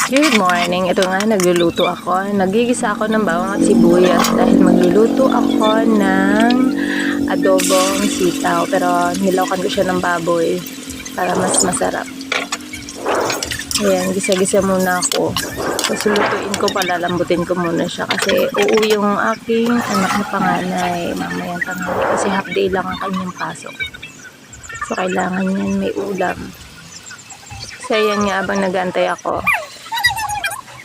Good morning. Ito nga, nagluluto ako. Nagigisa ako ng bawang at sibuyas dahil magluluto ako ng adobong sitaw. Pero nilawakan ko siya ng baboy para mas masarap. Ayan, gisa-gisa muna ako. Tapos lutuin ko, palalambutin ko muna siya kasi uuwi yung aking anak na panganay mamayang tanghali kasi half day lang ang kanyang pasok. So, kailangan yan may ulam. So, ayan nga, abang nag-aantay ako.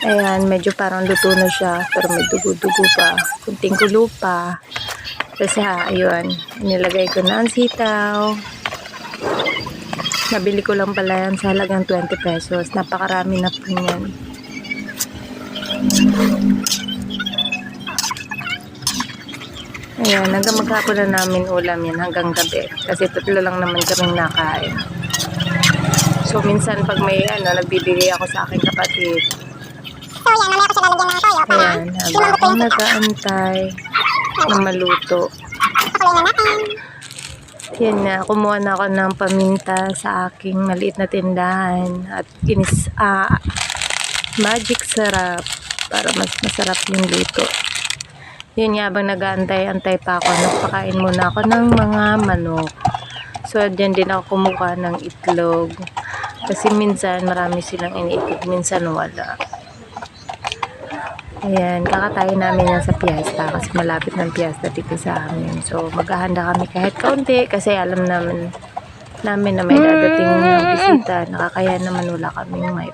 Ayan, medyo parang luto na siya, pero may dugo-dugo pa. Kunting kulo pa. Kasi ayun, nilagay ko na ang sitaw. Nabili ko lang pala yan sa halagang 20 pesos. Napakarami na po yan. Ayan, hanggang maghapon na namin ulam yan hanggang gabi. Kasi tatlo lang naman kaming nakain. So, minsan pag may nagbibigay ako sa aking kapatid. So yan, mamaya ko siya lalagyan ng toyo para Ayan, habang nag-aantay na maluto. pakuloy na natin. Yan nga, kumuha na ako ng paminta sa aking maliit na tindahan at magic sarap para mas masarap yung luto. Yun nga, habang nag-aantay-antay pa ako, nagpakain muna ako ng mga manok. So, dyan din ako kumuha ng itlog. Kasi minsan marami silang iniitlog, minsan wala. Ayan, kakatayin namin yan sa piyesta kasi malapit ng piyesta dito sa amin. So, maghahanda kami kahit kaunti kasi alam namin na may dadating ng bisita. Nakakaya naman wala kaming may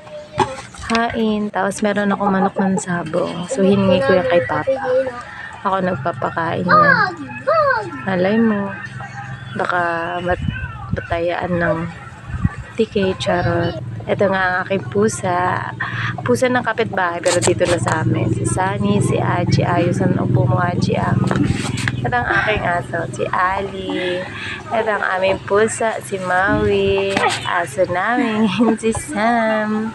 hain. Tapos, meron ako manok ng sabong. So, hiningi ko yan kay Papa. Ako nagpapakain yan. Malay mo, baka matayaan ng tikay, charot. Ito nga ang aking pusa. Pusa ng kapitbahay pero dito na sa amin. Si Sunny, si Aji. Ayos ang upo mo, Aji. Ito ang aking aso, si Ali. Ito ang aming pusa, si Maui. Aso namin, si Sam.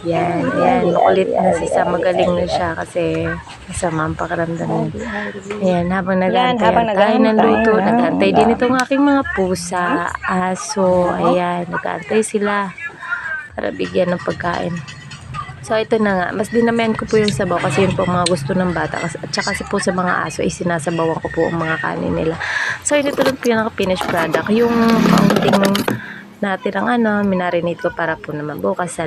Yan, yan. Makulit na si Sam. Magaling na siya kasi masama ang pakiramdam niya. Ayan, habang nag-aantay ng luto, nag-aantay din itong aking mga pusa, aso. Ayan, nag-aantay sila para bigyan ng pagkain. So, ito na nga. Mas dinamihan ko po yung sabaw kasi yun po mga gusto ng bata. At saka kasi po sa mga aso, isinasabawan ko po ang mga kanin nila. So, ito lang po yung finished product. Yung kaunting natirang minarinate ko para po naman bukas sa